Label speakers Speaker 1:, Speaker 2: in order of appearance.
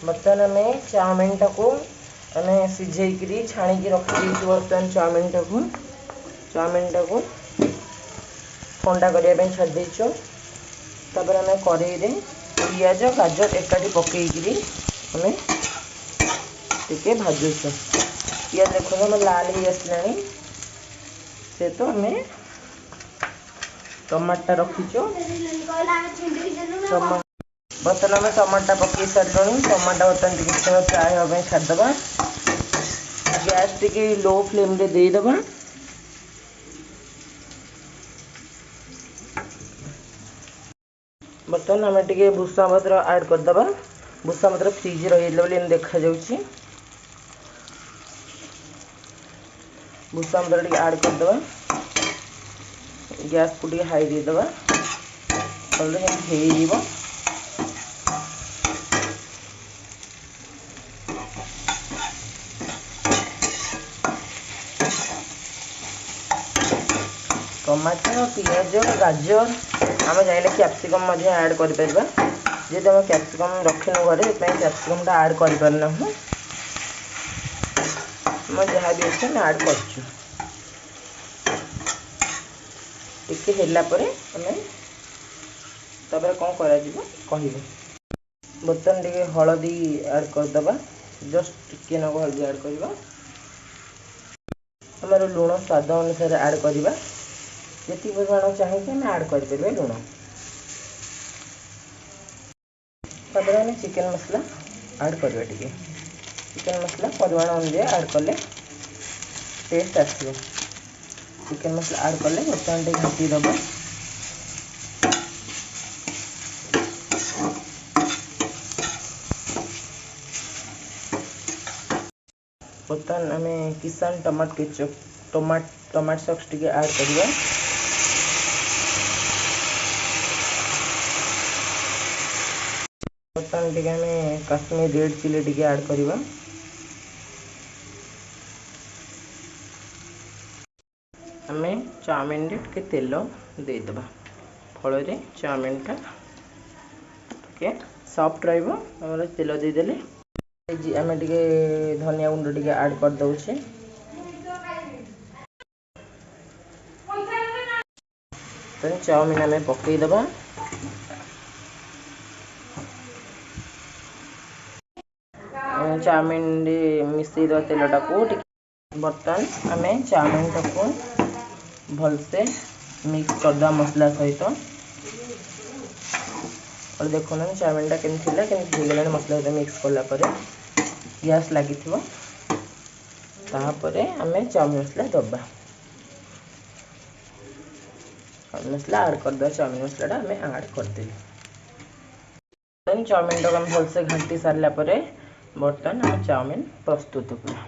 Speaker 1: बर्तन आम चाउमिन टाको आम सिझेकरी छाणी रखी बर्तमान चाउमिन टाको ठंडा करने छाड़देचु। तापर आम कड़े पियाज गाजर एकाठी पकईकरी आम टिके भाजुचु। पियाज देखो आम लाल हो आसला से तो आम टमाटा रखीचु। बर्तन आम टमाटा पकई सारे टमाटा बर्तन टी समय फ्राए हाँपी छाड़दे। गैस टी लो फ्लेम रे देदेबा। बर्तमान आम टे भूसा पत्र ऐड करदे। भूसा पत्र फ्रिज रही देखा जाऊँगी। भूसा पत्र टे ऐड करदे। गैस को हाई देदे हो टमाटो पियाज गाजर आम चाहिए कैप्सिकम ऐड कर जेहेतु आम कैप्सिकम रखिनु घरे कैप्सिकम ऐड कर पारना जहाँ भी अच्छे ऐड कर कौन करा कह बर्तन टे हलदी ऐड करदे। जस्ट टिके नग हल्दी ऐड करवा। आमर लुण स्वाद अनुसार ऐड करवा। जी परिमाण चाहिए आम ऐड कर लुण। तापर आम चिकेन मसला ऐड करवा। चिकेन मसला परिमाण अनुसार ऐड कले टेस्ट आसो। चिकेन मसला ऐड कले बर्तमान टे घाटी दबा। बर्तमान आम Kissan tomato ketchup tomato sauce टी ऐड करवा। बर्तमान टे आम काश्मीर रेड चिली टी ऐड करवा। आम चाउमिन टे तेल देदेबा फल चाउमिन टा टे सॉफ्ट रही। तेल देदेले आम टे धनिया गुंड टे ऐड कर दउछे। चाउमिन आम पकईदबा। चाउमिन मिसई दबा तेल टाको। बर्तमान आम चाउमिन टाको भलसे मिक्स करदा मसला सहित। और देखो ना चाउमिन टा केमती गला मसला सहित मिक्स कलापर गैस लगी तापर आम चाउमिन मसला दबा। मसला ऐड करदे। चाउमिन मसला आम ऐड करदे। चाउमिन टाक भलसे घाटी सारापर बर्तमान आम चाउमिन प्रस्तुत पूरा।